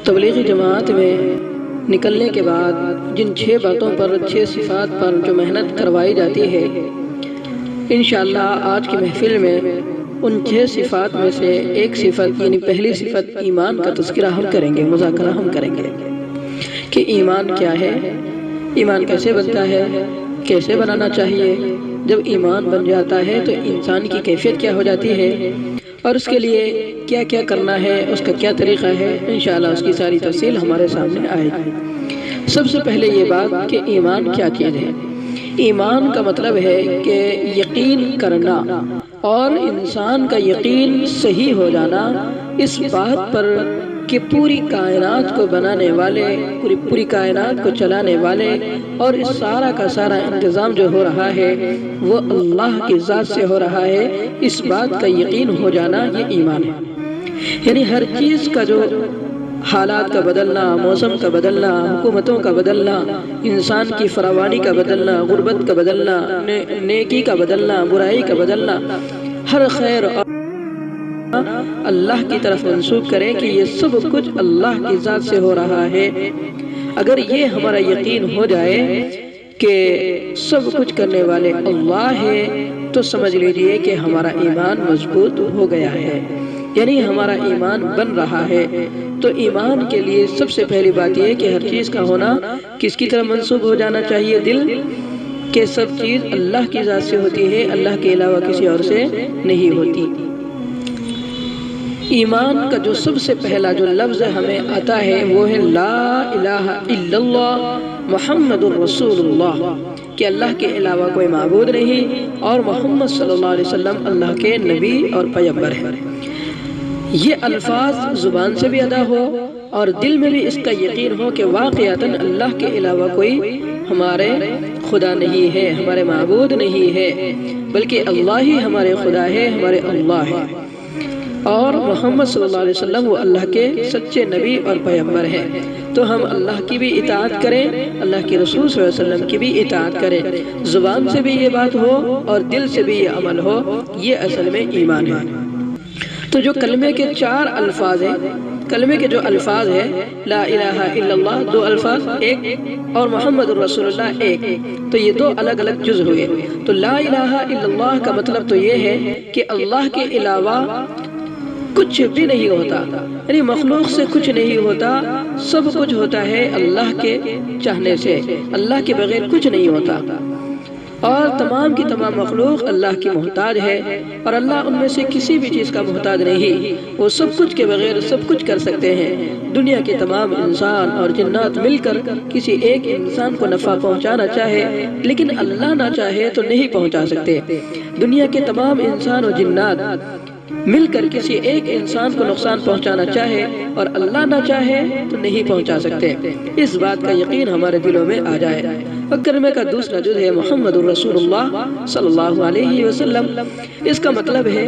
تبلیغی جماعت میں نکلنے کے بعد جن 6 باتوں پر 6 صفات پر جو محنت کروائی جاتی ہے، انشاءاللہ آج کی محفل میں ان 6 صفات میں سے ایک صفت یعنی پہلی صفت ایمان کا تذکرہ ہم کریں گے، مذاکرہ ہم کریں گے کہ ایمان کیا ہے، ایمان کیسے بنتا ہے، کیسے بنانا چاہیے، جب ایمان بن جاتا ہے تو انسان کی کیفیت کیا ہو جاتی ہے اور اس کے لیے کیا کیا کرنا ہے، اس کا کیا طریقہ ہے، انشاءاللہ اس کی ساری تفصیل ہمارے سامنے آئے گی۔ سب سے پہلے یہ بات کہ ایمان کیا چیز ہے۔ ایمان کا مطلب ہے کہ یقین کرنا اور انسان کا یقین صحیح ہو جانا اس بات پر کہ پوری کائنات کو بنانے والے، پوری کائنات کو چلانے والے اور اس سارا کا سارا انتظام جو ہو رہا ہے وہ اللہ کی ذات سے ہو رہا ہے، اس بات کا یقین ہو جانا یہ ایمان ہے۔ یعنی ہر چیز کا جو حالات کا بدلنا، موسم کا بدلنا، حکومتوں کا بدلنا، انسان کی فراوانی کا بدلنا، غربت کا بدلنا، نیکی کا بدلنا، برائی کا بدلنا، ہر خیر اللہ کی طرف منسوب کریں کہ یہ سب کچھ اللہ کی ذات سے ہو رہا ہے۔ اگر یہ ہمارا یقین ہو جائے کہ سب کچھ کرنے والے اللہ ہے تو سمجھ لیجئے کہ ہمارا ایمان مضبوط ہو گیا ہے، یعنی ہمارا ایمان بن رہا ہے۔ تو ایمان کے لیے سب سے پہلی بات یہ ہے کہ ہر چیز کا ہونا کس کی طرف منسوب ہو جانا چاہیے، دل کہ سب چیز اللہ کی ذات سے ہوتی ہے، اللہ کے علاوہ کسی اور سے نہیں ہوتی۔ ایمان کا جو سب سے پہلا جو لفظ ہمیں آتا ہے وہ ہے لا الہ الا اللہ محمد الرسول اللہ، کہ اللہ کے علاوہ کوئی معبود نہیں اور محمد صلی اللہ علیہ وسلم اللہ کے نبی اور پیغمبر ہیں۔ یہ الفاظ زبان سے بھی ادا ہو اور دل میں بھی اس کا یقین ہو کہ واقعتاً اللہ کے علاوہ کوئی ہمارے خدا نہیں ہے، ہمارے معبود نہیں ہے، بلکہ اللہ ہی ہمارے خدا ہے، ہمارے اللہ ہے، اور محمد صلی اللہ علیہ وسلم وہ اللہ کے سچے نبی اور پیغمبر ہیں۔ تو ہم اللہ کی بھی اطاعت کریں، اللہ کے رسول صلی اللہ علیہ وسلم کی بھی اطاعت کریں، زبان سے بھی یہ بات ہو اور دل سے بھی یہ عمل ہو، یہ اصل میں ایمان ہے۔ تو جو کلمے کے 4 الفاظ ہیں، کلمے کے جو الفاظ ہیں لا الہ الا اللہ 2 الفاظ ایک اور محمد الرسول اللہ ایک، تو یہ 2 الگ الگ جز ہوئے۔ تو لا الہ الا اللہ کا مطلب تو یہ ہے کہ اللہ کے علاوہ کچھ بھی نہیں ہوتا، یعنی مخلوق سے کچھ نہیں ہوتا، سب کچھ ہوتا ہے اللہ کے چاہنے سے، اللہ کے بغیر کچھ نہیں ہوتا، اور تمام کی تمام مخلوق اللہ کی محتاج ہے اور اللہ ان میں سے کسی بھی چیز کا محتاج نہیں، وہ سب کچھ کے بغیر سب کچھ کر سکتے ہیں۔ دنیا کے تمام انسان اور جنات مل کر کسی ایک انسان کو نفع پہنچانا چاہے لیکن اللہ نہ چاہے تو نہیں پہنچا سکتے، دنیا کے تمام انسان اور جنات مل کر کسی ایک انسان کو نقصان پہنچانا چاہے اور اللہ نہ چاہے تو نہیں پہنچا سکتے۔ اس بات کا یقین ہمارے دلوں میں آ جائے۔ اور کلمے کا دوسرا جز ہے محمد الرسول اللہ صلی اللہ علیہ وسلم، اس کا مطلب ہے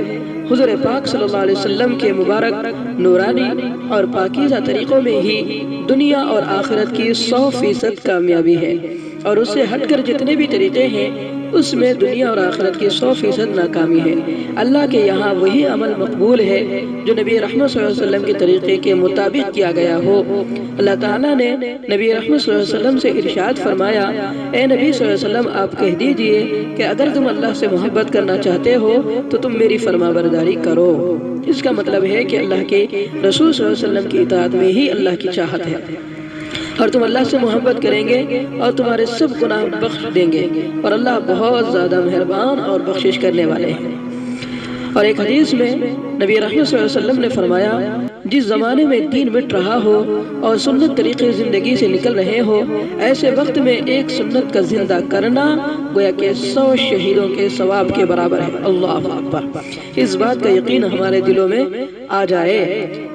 حضور پاک صلی اللہ علیہ وسلم کے مبارک نورانی اور پاکیزہ طریقوں میں ہی دنیا اور آخرت کی 100% کامیابی ہے، اور اس سے ہٹ کر جتنے بھی طریقے ہیں اس میں دنیا اور آخرت کی 100% ناکامی ہے۔ اللہ کے یہاں وہی عمل مقبول ہے جو نبی رحمت صلی اللہ علیہ وسلم کے طریقے کے مطابق کیا گیا ہو۔ اللہ تعالیٰ نے نبی رحمت صلی اللہ علیہ وسلم سے ارشاد فرمایا، اے نبی صلی اللہ علیہ وسلم آپ کہہ دیجئے کہ اگر تم اللہ سے محبت کرنا چاہتے ہو تو تم میری فرما برداری کرو۔ اس کا مطلب ہے کہ اللہ کے رسول صلی اللہ علیہ وسلم کی اطاعت میں ہی اللہ کی چاہت ہے، اور تم اللہ سے محبت کریں گے اور تمہارے سب گناہ بخش دیں گے، اور اللہ بہت زیادہ مہربان اور بخشش کرنے والے ہیں۔ اور ایک حدیث میں نبی رحمت صلی اللہ علیہ وسلم نے فرمایا، جس زمانے میں دین مٹ رہا ہو اور سنت طریقے زندگی سے نکل رہے ہو، ایسے وقت میں ایک سنت کا زندہ کرنا گویا کہ 100 شہیدوں کے ثواب کے برابر ہے۔ اللہ اکبر! اس بات کا یقین ہمارے دلوں میں آ جائے،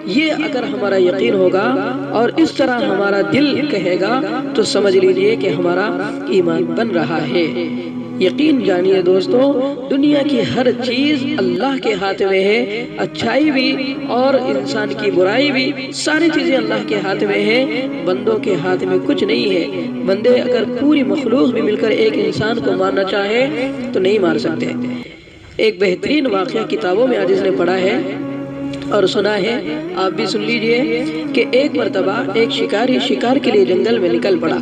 یہ اگر ہمارا یقین ہوگا اور اس طرح ہمارا دل کہے گا تو سمجھ لیجئے کہ ہمارا ایمان بن رہا ہے۔ یقین جانیے دوستو، دنیا کی ہر چیز اللہ کے ہاتھ میں ہے، اچھائی بھی اور انسان کی برائی بھی، ساری چیزیں اللہ کے ہاتھ میں ہے، بندوں کے ہاتھ میں کچھ نہیں ہے۔ بندے اگر پوری مخلوق بھی مل کر ایک انسان کو مارنا چاہے تو نہیں مار سکتے۔ ایک بہترین واقعہ کتابوں میں آج اس نے پڑھا ہے اور سنا ہے، آپ بھی سن لیجئے کہ ایک مرتبہ ایک شکاری شکار کے لیے جنگل میں نکل پڑا۔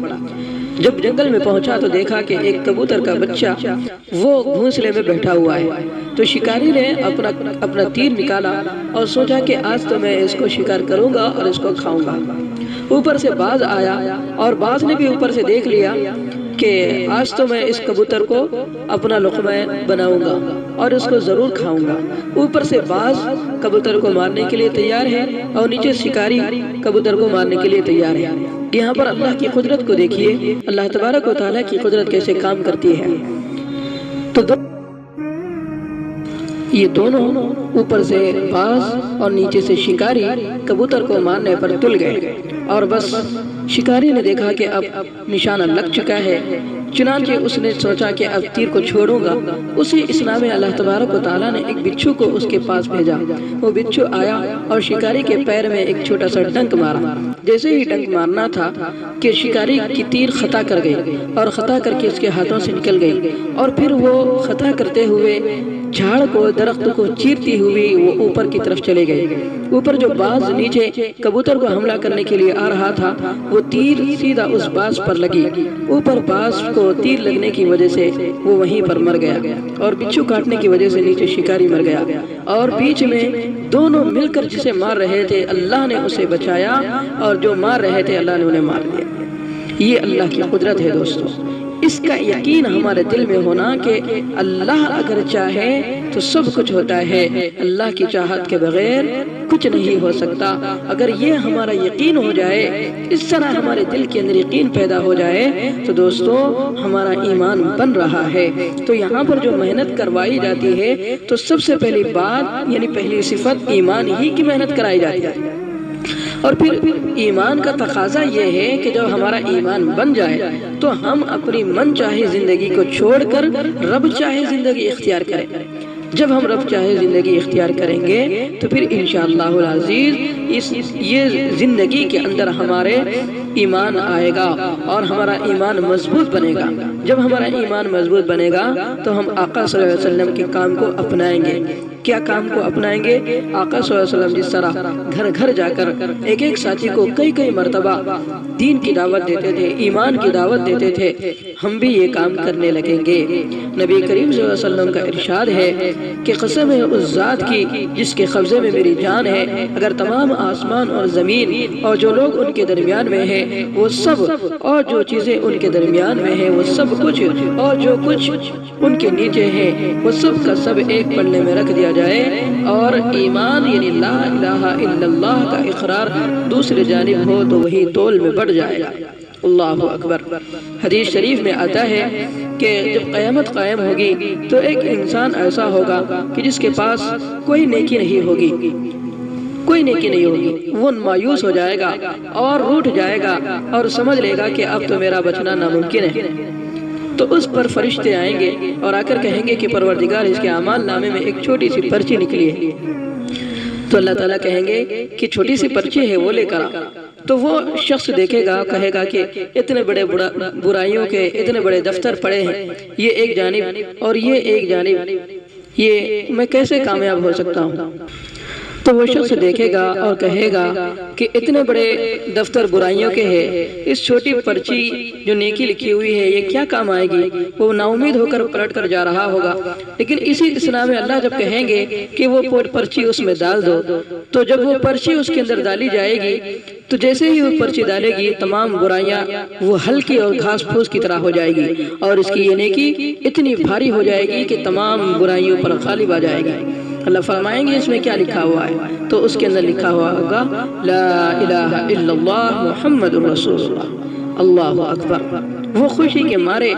جب جنگل میں پہنچا تو دیکھا کہ ایک کبوتر کا بچہ وہ گھونسلے میں بیٹھا ہوا ہے۔ تو شکاری نے اپنا تیر نکالا اور سوچا کہ آج تو میں اس کو شکار کروں گا اور اس کو کھاؤں گا۔ اوپر سے باز آیا اور باز نے بھی اوپر سے دیکھ لیا کہ آج تو میں اس کبوتر کو اپنا لقمہ بناؤں گا اور اس کو ضرور کھاؤں گا۔ اوپر سے باز کبوتر کو مارنے کے لیے تیار ہے اور نیچے شکاری کبوتر کو مارنے کے لیے تیار ہے۔ یہاں پر اللہ کی قدرت کو دیکھیے، اللہ تبارک و تعالیٰ کی قدرت کیسے کام کرتی ہے۔ تو یہ دونوں اوپر سے باز اور نیچے سے شکاری کبوتر کو مارنے پر تل گئے، اور بس شکاری نے دیکھا کہ اب نشانہ لگ چکا ہے، چنانچہ اس نے سوچا کہ اب تیر کو چھوڑوں گا۔ اسی اسنا میں اللہ تبارک و تعالیٰ نے ایک بچھو کو اس کے پاس بھیجا۔ وہ بچھو آیا اور شکاری کے پیر میں ایک چھوٹا سا ڈنک مارا۔ جیسے ہی ڈنک مارنا تھا کہ شکاری کی تیر خطا کر گئی اور خطا کر کے اس کے ہاتھوں سے نکل گئی، اور پھر وہ خطا کرتے ہوئے جھاڑ کو درخت کو چیرتی ہوئی وہ اوپر کی طرف چلے گئے۔ اوپر جو باز نیچے کبوتر کو حملہ کرنے کے لیے آ رہا تھا وہ تیر سیدھا اس باز پر لگی۔ اوپر باز کو تیر لگنے کی وجہ سے وہ وہیں پر مر گیا، اور بچھو کاٹنے کی وجہ سے نیچے شکاری مر گیا، اور بیچ میں دونوں مل کر جسے مار رہے تھے اللہ نے اسے بچایا، اور جو مار رہے تھے اللہ نے انہیں مار دیا۔ یہ اللہ کی قدرت ہے دوستو۔ اس کا یقین ہمارے دل میں ہونا کہ اللہ اگر چاہے تو سب کچھ ہوتا ہے، اللہ کی چاہت کے بغیر کچھ نہیں ہو سکتا۔ اگر یہ ہمارا یقین ہو جائے، اس طرح ہمارے دل کے اندر یقین پیدا ہو جائے تو دوستو ہمارا ایمان بن رہا ہے۔ تو یہاں پر جو محنت کروائی جاتی ہے تو سب سے پہلی بات یعنی پہلی صفت ایمان ہی کی محنت کرائی جاتی ہے، اور پھر ایمان کا تقاضا یہ ہے کہ جب ہمارا ایمان بن جائے تو ہم اپنی من چاہے زندگی کو چھوڑ کر رب چاہے زندگی اختیار کریں۔ جب ہم رب چاہے زندگی اختیار کریں گے تو پھر انشاءاللہ العزیز یہ زندگی کے اندر ہمارے ایمان آئے گا اور ہمارا ایمان مضبوط بنے گا۔ جب ہمارا ایمان مضبوط بنے گا تو ہم آقا صلی اللہ علیہ وسلم کے کام کو اپنائیں گے۔ کیا کام کو اپنائیں گے؟ آقا صلی اللہ علیہ وسلم جس طرح گھر گھر جا کر ایک ایک ساتھی کو کئی مرتبہ دین کی دعوت دیتے تھے، ایمان کی دعوت دیتے تھے، ہم بھی یہ کام کرنے لگیں گے۔ نبی کریم صلی اللہ علیہ وسلم کا ارشاد ہے کہ قسم ہے اس ذات کی جس کے قبضے میں میری جان ہے، اگر تمام آسمان اور زمین اور جو لوگ ان کے درمیان میں ہیں وہ سب، اور جو چیزیں ان کے درمیان میں ہیں وہ سب کچھ، اور جو کچھ ان کے نیچے ہیں وہ سب کا سب ایک پلڑے میں رکھ دیا جائے، اور ایمان یعنی لا الہ الا اللہ کا اقرار دوسری جانب ہو تو وہی تول میں بڑھ جائے گا۔ اللہ اکبر۔ حدیث شریف میں آتا ہے کہ جب قیامت قائم ہوگی تو ایک انسان ایسا ہوگا کہ جس کے پاس کوئی نیکی نہیں ہوگی، کوئی نیکی نہیں ہوگی، وہ مایوس ہو جائے گا اور روٹھ جائے گا اور سمجھ لے گا کہ اب تو میرا بچنا ناممکن ہے۔ تو اس پر فرشتے آئیں گے اور آ کر کہیں گے کہ پروردگار اس کے اعمال نامے میں ایک چھوٹی سی پرچی نکلی ہے۔ تو اللہ تعالیٰ کہیں گے کہ چھوٹی سی پرچی ہے وہ لے کر آ۔ تو وہ شخص دیکھے گا، کہے گا کہ اتنے بڑے برائیوں کے اتنے بڑے دفتر پڑے ہیں، یہ ایک جانب اور یہ ایک جانب، یہ میں کیسے کامیاب ہو سکتا ہوں؟ تو وہ شخص دیکھے گا اور کہے گا کہ اتنے بڑے دفتر برائیوں کے ہیں، اس چھوٹی پرچی جو نیکی لکھی ہوئی ہے یہ کیا کام آئے گی؟ وہ نا امید ہو کر پلٹ کر جا رہا ہوگا۔ لیکن اسی اسنا میں اللہ جب کہیں گے کہ وہ پرچی اس میں ڈال دو، تو جب وہ پرچی اس کے اندر ڈالی جائے گی تو جیسے ہی وہ پرچی ڈالے گی تمام برائیاں وہ ہلکی اور گھاس پھوس کی طرح ہو جائے گی، اور اس کی یہ نیکی اتنی بھاری ہو جائے گی کہ تمام برائیوں پر غالب آ جائے گی۔ اللہ فرمائیں گے اس میں کیا لکھا ہوا ہے؟ تو اس کے اندر لکھا ہوا ہوگا لا الہ الا اللہ محمد رسول اللہ۔ اللہ اکبر۔ وہ خوشی کے مارے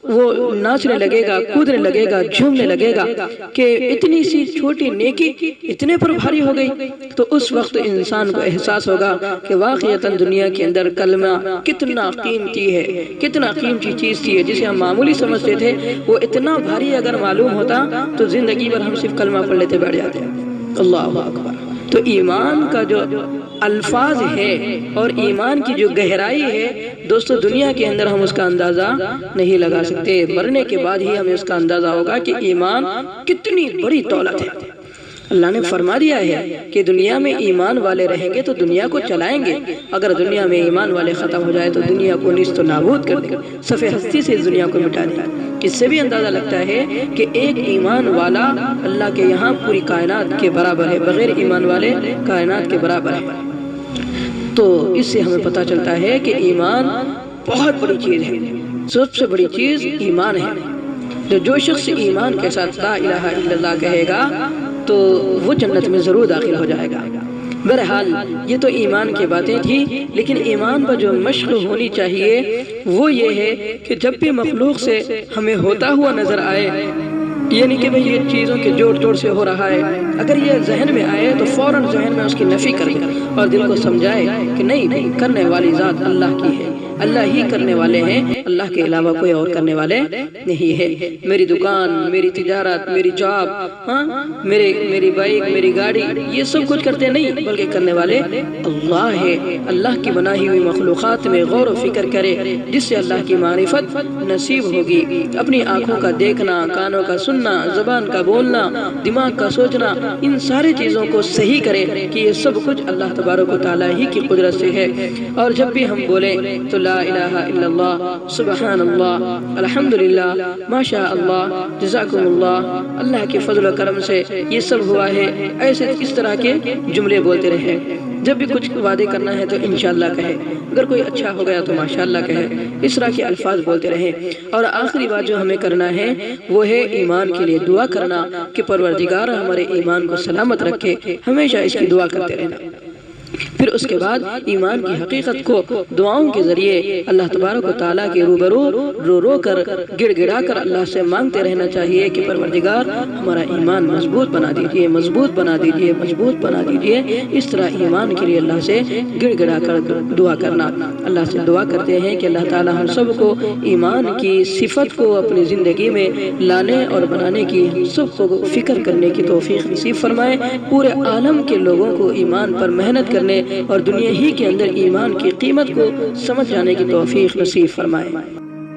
وہ ناچنے لگے گا، کودنے لگے گا، جھومنے لگے گا کہ اتنی سی چھوٹی نیکی اتنے پر بھاری ہو گئی۔ تو اس وقت انسان کو احساس ہوگا کہ واقعتاً دنیا کے اندر کلمہ کتنا قیمتی ہے، کتنا قیمتی چیز تھی جسے ہم معمولی سمجھتے تھے، وہ اتنا بھاری اگر معلوم ہوتا تو زندگی بھر ہم صرف کلمہ پڑھ لیتے بیٹھ جاتے۔ اللہ اکبر۔ تو ایمان کا جو الفاظ ہے اور ایمان کی جو گہرائی ہے دوستو، دنیا کے اندر ہم اس کا اندازہ نہیں لگا سکتے، مرنے کے بعد ہی ہمیں اس کا اندازہ ہوگا کہ ایمان کتنی بڑی دولت ہے۔ اللہ نے فرما دیا ہے کہ دنیا میں ایمان والے رہیں گے تو دنیا کو چلائیں گے، اگر دنیا میں ایمان والے ختم ہو جائے تو دنیا کو نیست و نابود کر دیں گے، صفحہ ہستی سے اس دنیا کو مٹا دیں گے۔ اس سے بھی اندازہ لگتا ہے کہ ایک ایمان والا اللہ کے یہاں پوری کائنات کے برابر ہے، بغیر ایمان والے کائنات کے برابر ہے۔ تو اس سے ہمیں پتہ چلتا ہے کہ ایمان بہت بڑی چیز ہے، سب سے بڑی چیز ایمان ہے۔ جو شخص ایمان کے ساتھ لا الہ الا اللہ کہے گا تو وہ جنت میں ضرور داخل ہو جائے گا۔ بہرحال یہ تو ایمان کی باتیں تھی، لیکن ایمان پر جو مشق ہونی چاہیے وہ یہ ہے کہ جب بھی مخلوق سے ہمیں ہوتا ہوا نظر آئے، یعنی کہ بھئی یہ چیزوں کے جوڑ توڑ سے ہو رہا ہے، اگر یہ ذہن میں آئے تو فوراً ذہن میں اس کی نفی کر دے اور دل کو سمجھائے کہ نہیں، کرنے والی ذات اللہ کی ہے، اللہ ہی کرنے والے ہیں، اللہ کے علاوہ کوئی اور کرنے والے نہیں ہے۔ میری دکان، میری تجارت، میری جاب، میری بائک، میری گاڑی، یہ سب کچھ کرتے نہیں بلکہ کرنے والے اللہ ہے۔ اللہ کی بنائی ہوئی مخلوقات میں غور و فکر کرے، جس سے اللہ کی معرفت نصیب ہوگی۔ اپنی آنکھوں کا دیکھنا، کانوں کا سننا، زبان کا بولنا، دماغ کا سوچنا، ان سارے چیزوں کو صحیح کرے کہ یہ سب کچھ اللہ تبارک و تعالیٰ ہی کی قدرت سے ہے۔ اور جب بھی ہم بولیں تو لا الہ الا اللہ، سبحان اللہ، الحمدللہ، ماشاء اللہ، جزاکم اللہ، اللہ کے فضل و کرم سے یہ سب ہوا ہے، ایسے اس طرح کے جملے بولتے رہے۔ جب بھی کچھ وعدے کرنا ہے تو انشاءاللہ کہے، اگر کوئی اچھا ہو گیا تو ماشاءاللہ کہے، اس طرح کے الفاظ بولتے رہے۔ اور آخری بات جو ہمیں کرنا ہے وہ ہے ایمان کے لیے دعا کرنا کہ پروردگار ہمارے ایمان کو سلامت رکھے، ہمیشہ اس کی دعا کرتے رہنا۔ پھر اس کے بعد ایمان کی حقیقت کو دعاؤں کے ذریعے اللہ تبارک و تعالیٰ کے روبرو رو رو کر گڑ گڑا کر اللہ سے مانگتے رہنا چاہیے کہ پروردگار ہمارا ایمان مضبوط بنا دیجئے، مضبوط بنا دیجئے، مضبوط بنا دیجئے۔ اس طرح ایمان کے لیے اللہ سے گڑ گڑا کر دعا کرنا۔ اللہ سے دعا کرتے ہیں کہ اللہ تعالیٰ ہم سب کو ایمان کی صفت کو اپنی زندگی میں لانے اور بنانے کی، ہم سب کو فکر کرنے کی توفیق نصیب فرمائے۔ پورے عالم کے لوگوں کو ایمان پر محنت کرنے اور دنیا ہی کے اندر ایمان کی قیمت کو سمجھ جانے کی توفیق نصیب فرمائے۔